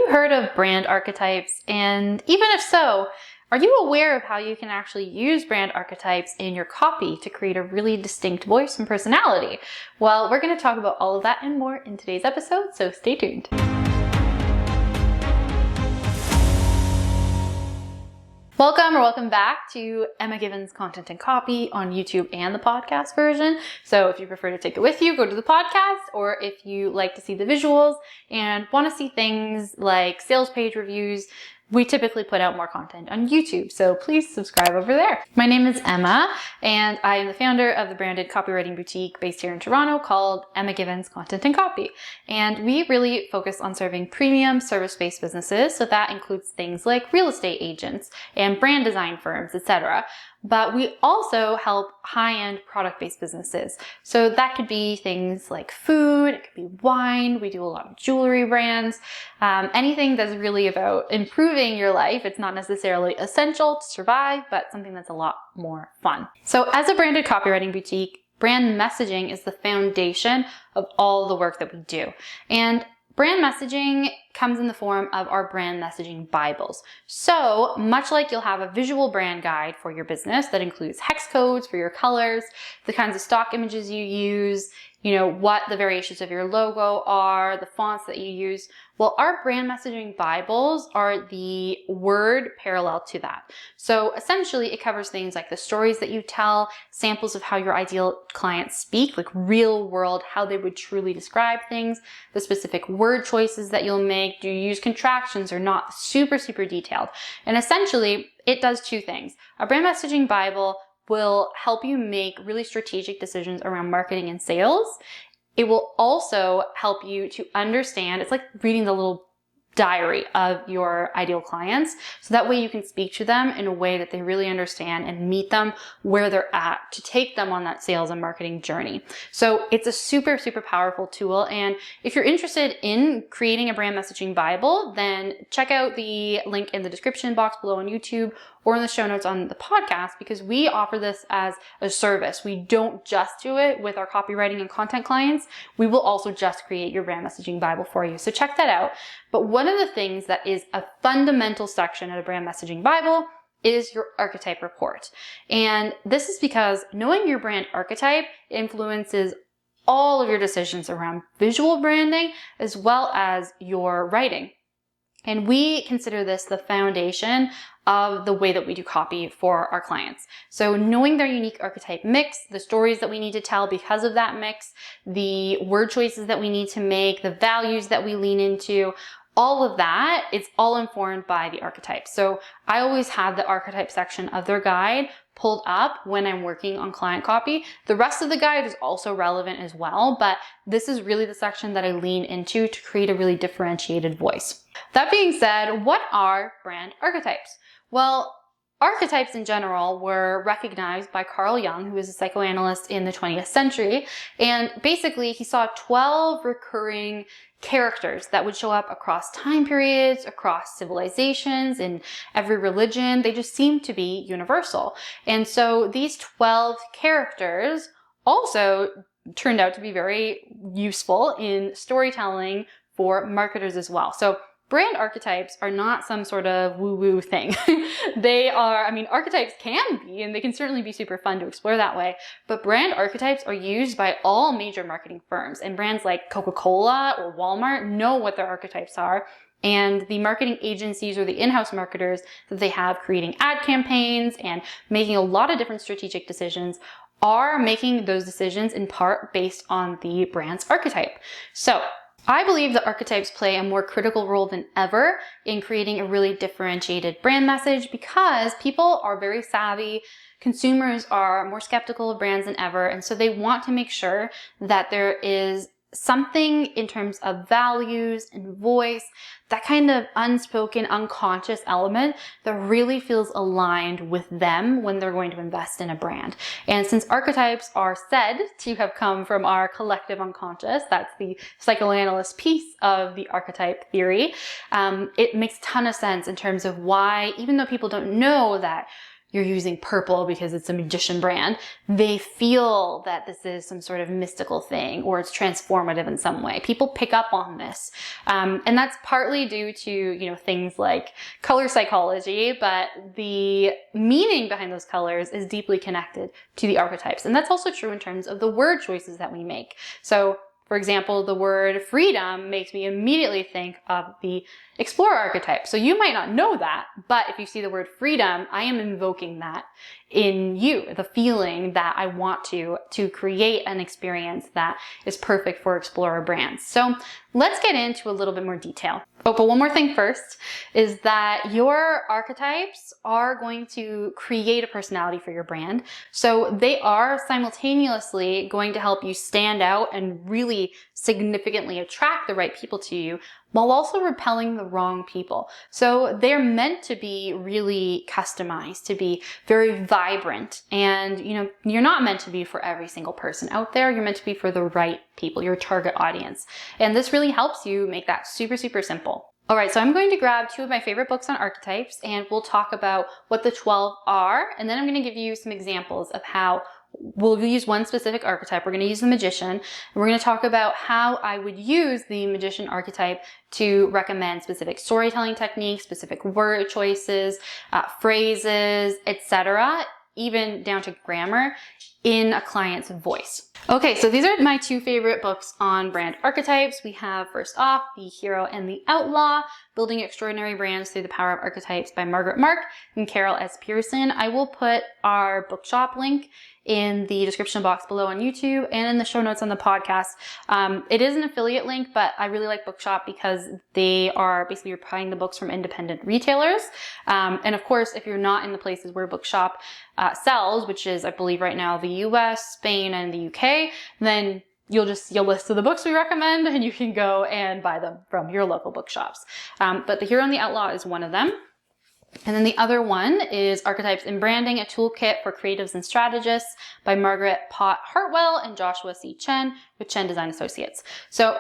heard of brand archetypes? And even if so, are you aware of how you can actually use brand archetypes in your copy to create a really distinct voice and personality? Well, we're going to talk about all of that and more in today's episode, so stay tuned. Welcome back to Emma Given's Content and Copy on YouTube and the podcast version. So if you prefer to take it with you, go to the podcast, or if you like to see the visuals and want to see things like sales page reviews, we typically put out more content on YouTube, so please subscribe over there. My name is Emma, and I am the founder of the branded copywriting boutique based here in Toronto called Emma Given's Content and Copy. And we really focus on serving premium service-based businesses, so that includes things like real estate agents and brand design firms, etc. But we also help high-end product-based businesses. So that could be things like food, it could be wine, we do a lot of jewelry brands, anything that's really about improving your life. It's not necessarily essential to survive, but something that's a lot more fun. So as a branded copywriting boutique, brand messaging is the foundation of all the work that we do. And brand messaging comes in the form of our brand messaging Bibles. So much like you'll have a visual brand guide for your business that includes hex codes for your colors, the kinds of stock images you use, what the variations of your logo are, the fonts that you use. Well, our brand messaging Bibles are the word parallel to that. So essentially it covers things like the stories that you tell, samples of how your ideal clients speak, like real world, how they would truly describe things, the specific word choices that you'll make, do you use contractions or not, super detailed. And essentially it does two things. A brand messaging Bible will help you make really strategic decisions around marketing and sales. It will also help you to understand, it's like reading the little diary of your ideal clients. So that way you can speak to them in a way that they really understand and meet them where they're at to take them on that sales and marketing journey. So it's a super powerful tool. And if you're interested in creating a brand messaging Bible, then check out the link in the description box below on YouTube or in the show notes on the podcast, because we offer this as a service. We don't just do it with our copywriting and content clients. We will also just create your brand messaging Bible for you. So check that out. But one of the things that is a fundamental section of the brand messaging Bible is your archetype report. And this is because knowing your brand archetype influences all of your decisions around visual branding as well as your writing. And we consider this the foundation of the way that we do copy for our clients. So knowing their unique archetype mix, the stories that we need to tell because of that mix, the word choices that we need to make, the values that we lean into, all of that, it's all informed by the archetypes. So I always have the archetype section of their guide pulled up when I'm working on client copy. The rest of the guide is also relevant as well, but this is really the section that I lean into to create a really differentiated voice. That being said, what are brand archetypes? Well, archetypes in general were recognized by Carl Jung, who was a psychoanalyst in the 20th century. And basically he saw 12 recurring characters that would show up across time periods, across civilizations, in every religion. They just seem to be universal. And so these 12 characters also turned out to be very useful in storytelling for marketers as well. So brand archetypes are not some sort of woo-woo thing. They are, archetypes can be, and they can certainly be super fun to explore that way, but brand archetypes are used by all major marketing firms, and brands like Coca-Cola or Walmart know what their archetypes are, and the marketing agencies or the in-house marketers that they have creating ad campaigns and making a lot of different strategic decisions are making those decisions in part based on the brand's archetype. So I believe that archetypes play a more critical role than ever in creating a really differentiated brand message, because people are very savvy. Consumers are more skeptical of brands than ever. And so they want to make sure that there is something in terms of values and voice, that kind of unspoken, unconscious element that really feels aligned with them when they're going to invest in a brand. And since archetypes are said to have come from our collective unconscious, that's the psychoanalyst piece of the archetype theory, it makes a ton of sense in terms of why, even though people don't know that you're using purple because it's a magician brand, they feel that this is some sort of mystical thing or it's transformative in some way. People pick up on this. And that's partly due to, you know, things like color psychology, but the meaning behind those colors is deeply connected to the archetypes. And that's also true in terms of the word choices that we make. So for example, the word freedom makes me immediately think of the explorer archetype. So you might not know that, but if you see the word freedom, I am invoking that in you, the feeling that I want to create an experience that is perfect for explorer brands. So let's get into a little bit more detail. Oh, but one more thing first is that your archetypes are going to create a personality for your brand. So they are simultaneously going to help you stand out and really significantly attract the right people to you, while also repelling the wrong people. So they're meant to be really customized, to be very vibrant. And, you know, you're not meant to be for every single person out there. You're meant to be for the right people, your target audience. And this really helps you make that super, super simple. All right, so I'm going to grab 2 of my favorite books on archetypes and we'll talk about what the 12 are. And then I'm going to give you some examples of how we'll use one specific archetype. We're going to use the magician, and we're going to talk about how I would use the magician archetype to recommend specific storytelling techniques, specific word choices, phrases, etc., even down to grammar in a client's voice. Okay, so these are my 2 favorite books on brand archetypes. We have first off, The Hero and the Outlaw, Building Extraordinary Brands Through the Power of Archetypes by Margaret Mark and Carol S. Pearson. I will put our bookshop link in the description box below on YouTube and in the show notes on the podcast. It is an affiliate link, but I really like Bookshop because they are basically buying the books from independent retailers. And of course, if you're not in the places where Bookshop sells, which is, I believe right now, the US, Spain, and the UK, then you'll list the books we recommend and you can go and buy them from your local bookshops. But The Hero and the Outlaw is one of them. And then the other one is Archetypes in Branding, a Toolkit for Creatives and Strategists by Margaret Pott Hartwell and Joshua C. Chen with Chen Design Associates. So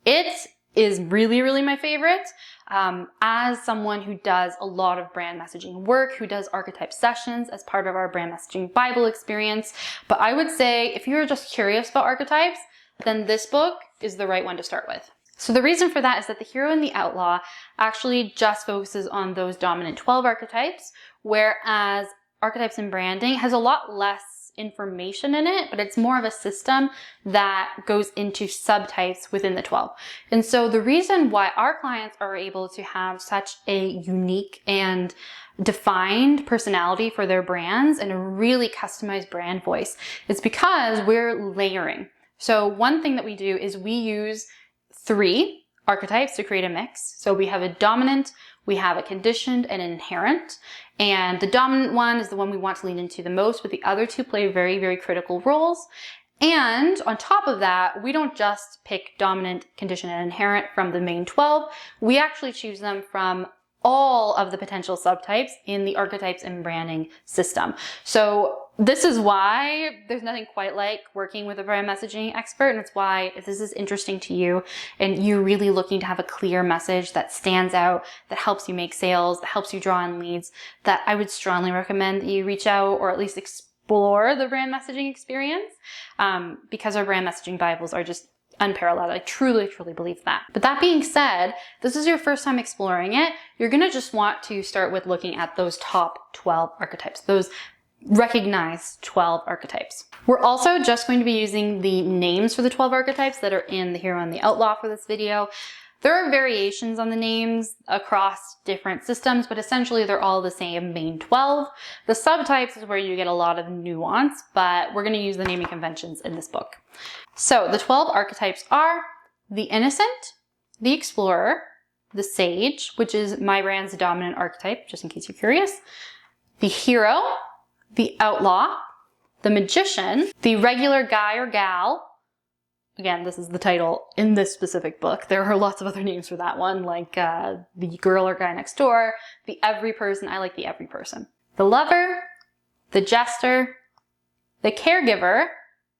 it is really, really my favorite. As someone who does a lot of brand messaging work, who does archetype sessions as part of our brand messaging Bible experience. But I would say if you're just curious about archetypes, then this book is the right one to start with. So the reason for that is that The Hero and the Outlaw actually just focuses on those dominant 12 archetypes, whereas Archetypes in Branding has a lot less information in it, but it's more of a system that goes into subtypes within the 12. And so the reason why our clients are able to have such a unique and defined personality for their brands and a really customized brand voice is because we're layering. So one thing that we do is we use 3 archetypes to create a mix. So we have a dominant, we have a conditioned, and an inherent. And the dominant one is the one we want to lean into the most, but the other 2 play very, very critical roles. And on top of that, we don't just pick dominant, conditioned, and inherent from the main 12. We actually choose them from all of the potential subtypes in the Archetypes and Branding system. So this is why there's nothing quite like working with a brand messaging expert. And it's why if this is interesting to you and you're really looking to have a clear message that stands out, that helps you make sales, that helps you draw in leads, that I would strongly recommend that you reach out or at least explore the brand messaging experience, because our brand messaging Bibles are just unparalleled. I truly, truly believe that. But that being said, if this is your first time exploring it, you're going to just want to start with looking at those top 12 archetypes, those recognized 12 archetypes. We're also just going to be using the names for the 12 archetypes that are in The Hero and the Outlaw for this video. There are variations on the names across different systems, but essentially they're all the same main 12. The subtypes is where you get a lot of nuance, but we're going to use the naming conventions in this book. So the 12 archetypes are the innocent, the explorer, the sage, which is my brand's dominant archetype, just in case you're curious, the hero, the outlaw, the magician, the regular guy or gal. Again, this is the title in this specific book. There are lots of other names for that one, like the girl or guy next door, the every person. I like the every person. The lover, the jester, the caregiver,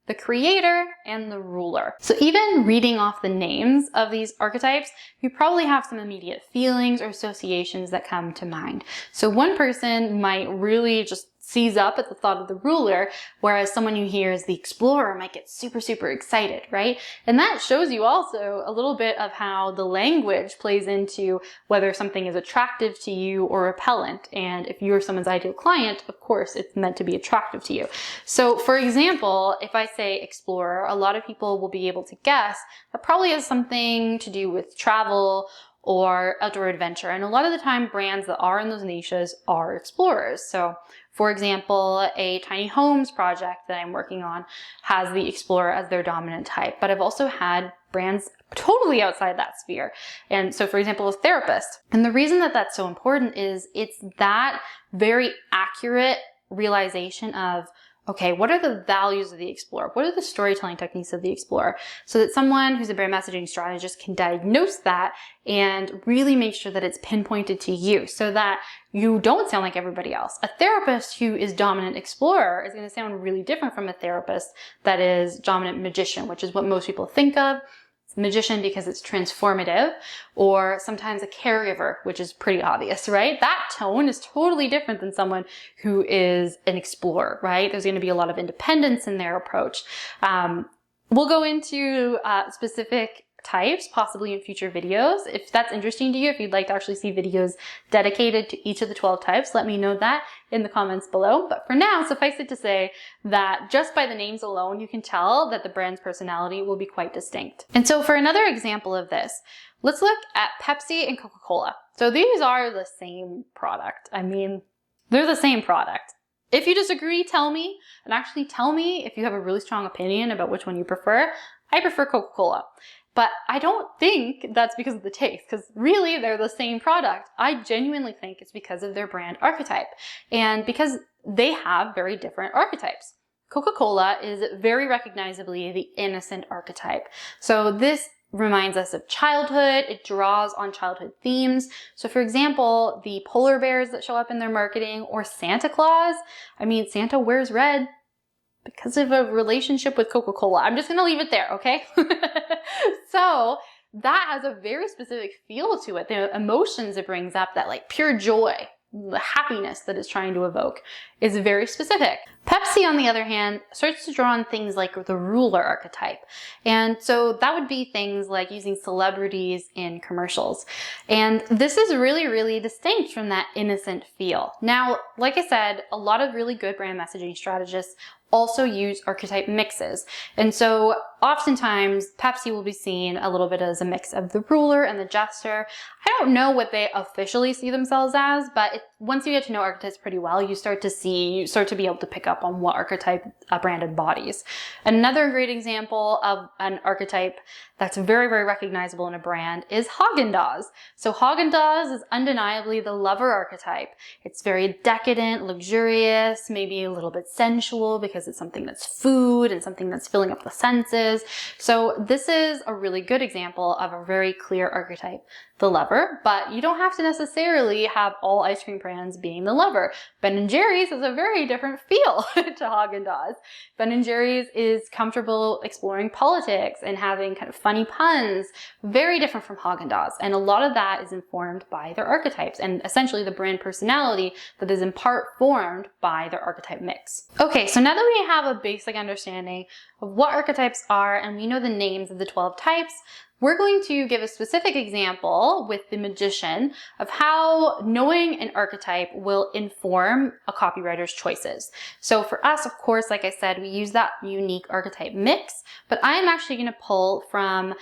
the creator, and the ruler. So even reading off the names of these archetypes, you probably have some immediate feelings or associations that come to mind. So one person might really just seize up at the thought of the ruler, whereas someone who hears the explorer might get super, super excited, right? And that shows you also a little bit of how the language plays into whether something is attractive to you or repellent. And if you're someone's ideal client, of course, it's meant to be attractive to you. So for example, if I say explorer, a lot of people will be able to guess that probably has something to do with travel or outdoor adventure. And a lot of the time, brands that are in those niches are explorers. So for example, a tiny homes project that I'm working on has the explorer as their dominant type, but I've also had brands totally outside that sphere. And so for example, a therapist. And the reason that that's so important is it's that very accurate realization of, okay, what are the values of the explorer? What are the storytelling techniques of the explorer? So that someone who's a brand messaging strategist can diagnose that and really make sure that it's pinpointed to you so that you don't sound like everybody else. A therapist who is dominant explorer is going to sound really different from a therapist that is dominant magician, which is what most people think of. Magician because it's transformative, or sometimes a caregiver, which is pretty obvious, right? That tone is totally different than someone who is an explorer, right? There's going to be a lot of independence in their approach. We'll go into specific types possibly in future videos. If that's interesting to you, if you'd like to actually see videos dedicated to each of the 12 types, let me know that in the comments below. But for now, suffice it to say that just by the names alone, you can tell that the brand's personality will be quite distinct. And so for another example of this, let's look at Pepsi and Coca-Cola. So these are the same product. I mean, they're the same product. If you disagree, tell me, and actually tell me if you have a really strong opinion about which one you prefer. I prefer Coca-Cola. But I don't think that's because of the taste, because really they're the same product. I genuinely think it's because of their brand archetype and because they have very different archetypes. Coca-Cola is very recognizably the innocent archetype. So this reminds us of childhood. It draws on childhood themes. So for example, the polar bears that show up in their marketing or Santa Claus. I mean, Santa wears red because of a relationship with Coca-Cola. I'm just going to leave it there, okay? So that has a very specific feel to it. The emotions it brings up, that like pure joy, the happiness that it's trying to evoke is very specific. Pepsi, on the other hand, starts to draw on things like the ruler archetype. And so that would be things like using celebrities in commercials. And this is really, really distinct from that innocent feel. Now, like I said, a lot of really good brand messaging strategists also use archetype mixes. And so oftentimes Pepsi will be seen a little bit as a mix of the ruler and the jester. I don't know what they officially see themselves as, but once you get to know archetypes pretty well, you start to be able to pick up on what archetype a brand embodies. Another great example of an archetype that's very, very recognizable in a brand is Haagen-Dazs. So Haagen-Dazs is undeniably the lover archetype. It's very decadent, luxurious, maybe a little bit sensual because it's something that's food and something that's filling up the senses. So this is a really good example of a very clear archetype, the lover, but you don't have to necessarily have all ice cream brands being the lover. Ben & Jerry's has a very different feel to Haagen-Dazs. Ben & Jerry's is comfortable exploring politics and having kind of funny puns, very different from Haagen-Dazs. And a lot of that is informed by their archetypes and essentially the brand personality that is in part formed by their archetype mix. Okay, so now that we have a basic understanding of what archetypes are and we know the names of the 12 types, we're going to give a specific example with the magician of how knowing an archetype will inform a copywriter's choices. So for us, of course, like I said, we use that unique archetype mix, but I am actually going to pull from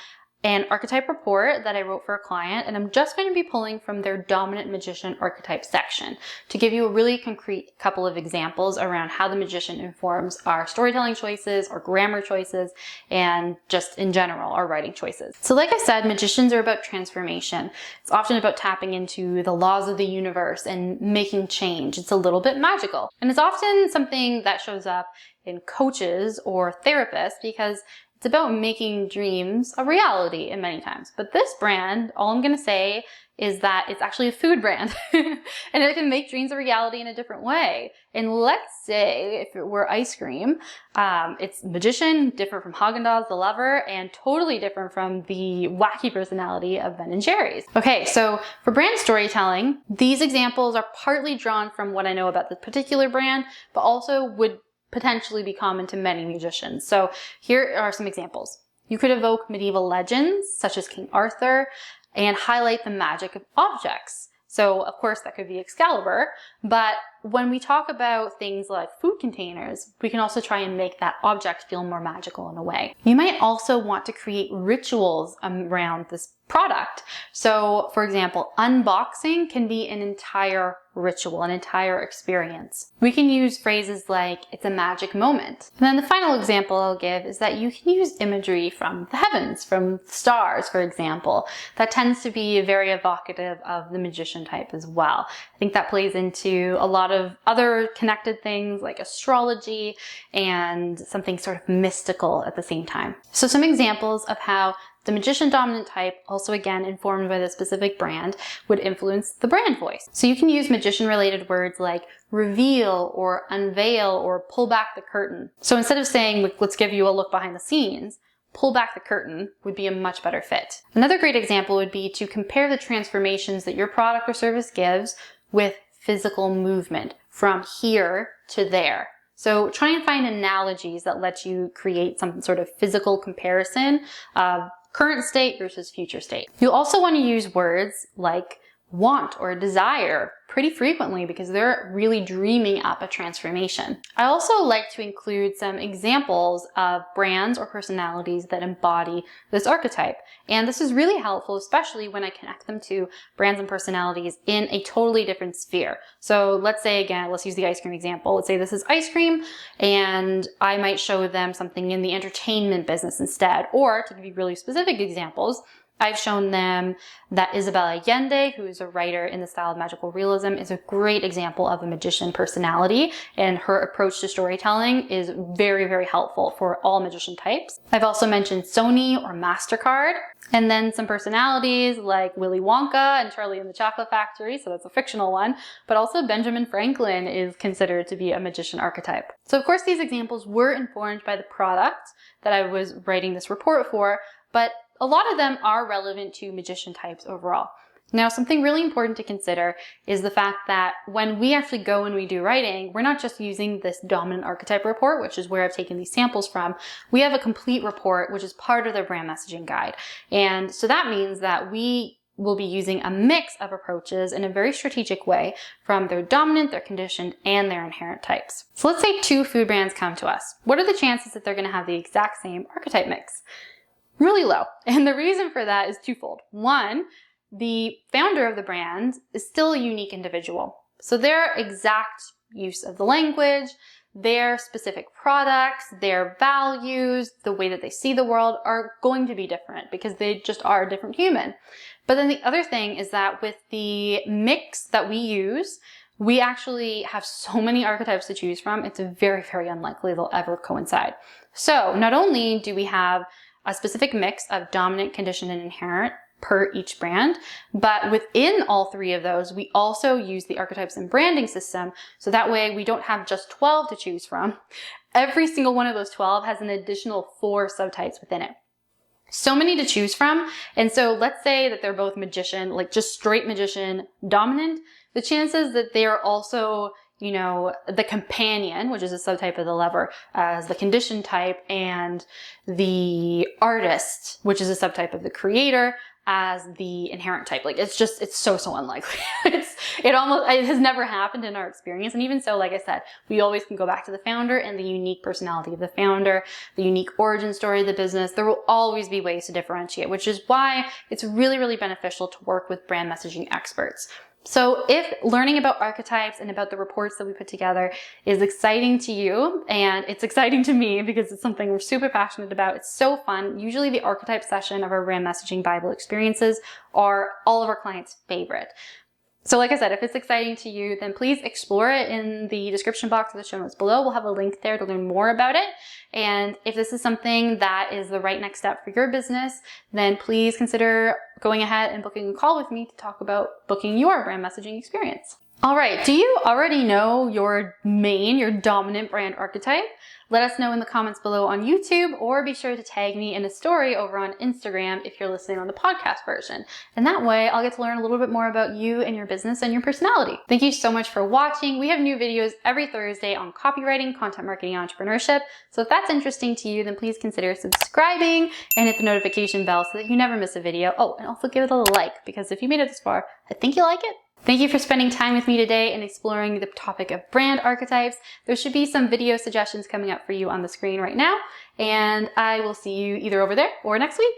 an archetype report that I wrote for a client, and I'm just going to be pulling from their dominant magician archetype section to give you a really concrete couple of examples around how the magician informs our storytelling choices, our grammar choices, and just in general, our writing choices. So like I said, magicians are about transformation. It's often about tapping into the laws of the universe and making change. It's a little bit magical. And it's often something that shows up in coaches or therapists because It's about making dreams a reality in many times. But this brand, all I'm going to say is that it's actually a food brand and it can make dreams a reality in a different way. And let's say if it were ice cream, it's magician, different from Haagen-Dazs, the lover, and totally different from the wacky personality of Ben & Jerry's. Okay, so for brand storytelling, these examples are partly drawn from what I know about this particular brand, but also would potentially be common to many musicians. So here are some examples. You could evoke medieval legends, such as King Arthur, and highlight the magic of objects. So of course that could be Excalibur, but when we talk about things like food containers, we can also try and make that object feel more magical in a way. You might also want to create rituals around this product. So for example, unboxing can be an entire ritual, an entire experience. We can use phrases like, it's a magic moment. And then the final example I'll give is that you can use imagery from the heavens, from stars, for example. That tends to be very evocative of the magician type as well. I think that plays into a lot of other connected things like astrology and something sort of mystical at the same time. So some examples of how the magician dominant type, also again informed by the specific brand, would influence the brand voice. So you can use magician related words like reveal or unveil or pull back the curtain. So instead of saying, let's give you a look behind the scenes, pull back the curtain would be a much better fit. Another great example would be to compare the transformations that your product or service gives with physical movement from here to there. So try and find analogies that let you create some sort of physical comparison of current state versus future state. You'll also want to use words like want or desire pretty frequently because they're really dreaming up a transformation. I also like to include some examples of brands or personalities that embody this archetype. And this is really helpful, especially when I connect them to brands and personalities in a totally different sphere. So let's say, again, let's use the ice cream example. Let's say this is ice cream and I might show them something in the entertainment business instead. Or to give you really specific examples, I've shown them that Isabel Allende, who is a writer in the style of magical realism, is a great example of a magician personality, and her approach to storytelling is very, very helpful for all magician types. I've also mentioned Sony or MasterCard, and then some personalities like Willy Wonka and Charlie and the Chocolate Factory, so that's a fictional one, but also Benjamin Franklin is considered to be a magician archetype. So of course these examples were informed by the product that I was writing this report for, but a lot of them are relevant to magician types overall. Now, something really important to consider is the fact that when we actually go and we do writing, we're not just using this dominant archetype report, which is where I've taken these samples from. We have a complete report, which is part of the brand messaging guide. And so that means that we will be using a mix of approaches in a very strategic way from their dominant, their conditioned, and their inherent types. So let's say two food brands come to us. What are the chances that they're going to have the exact same archetype mix? Really low. And the reason for that is twofold. One, the founder of the brand is still a unique individual. So their exact use of the language, their specific products, their values, the way that they see the world are going to be different because they just are a different human. But then the other thing is that with the mix that we use, we actually have so many archetypes to choose from, it's very, very unlikely they'll ever coincide. So not only do we have a specific mix of dominant, conditioned, and inherent per each brand, but within all three of those, we also use the archetypes and branding system, so that way we don't have just 12 to choose from. Every single one of those 12 has an additional 4 subtypes within it. So many to choose from, and so let's say that they're both magician, like just straight magician dominant, the chances that they are also the companion, which is a subtype of the lover, as the conditioned type, and the artist, which is a subtype of the creator, as the inherent type. Like it's so unlikely. It has never happened in our experience. And even so, like I said, we always can go back to the founder and the unique personality of the founder, the unique origin story of the business. There will always be ways to differentiate, which is why it's really, really beneficial to work with brand messaging experts. So if learning about archetypes and about the reports that we put together is exciting to you, and it's exciting to me because it's something we're super passionate about, it's so fun. Usually the archetype session of our brand messaging Bible experiences are all of our clients' favorite. So like I said, if it's exciting to you, then please explore it in the description box of the show notes below. We'll have a link there to learn more about it. And if this is something that is the right next step for your business, then please consider going ahead and booking a call with me to talk about booking your brand messaging experience. All right, do you already know your dominant brand archetype? Let us know in the comments below on YouTube, or be sure to tag me in a story over on Instagram if you're listening on the podcast version. And that way I'll get to learn a little bit more about you and your business and your personality. Thank you so much for watching. We have new videos every Thursday on copywriting, content marketing, and entrepreneurship. So if that's interesting to you, then please consider subscribing and hit the notification bell so that you never miss a video. Oh, and also give it a like, because if you made it this far, I think you like it. Thank you for spending time with me today and exploring the topic of brand archetypes. There should be some video suggestions coming up for you on the screen right now, and I will see you either over there or next week.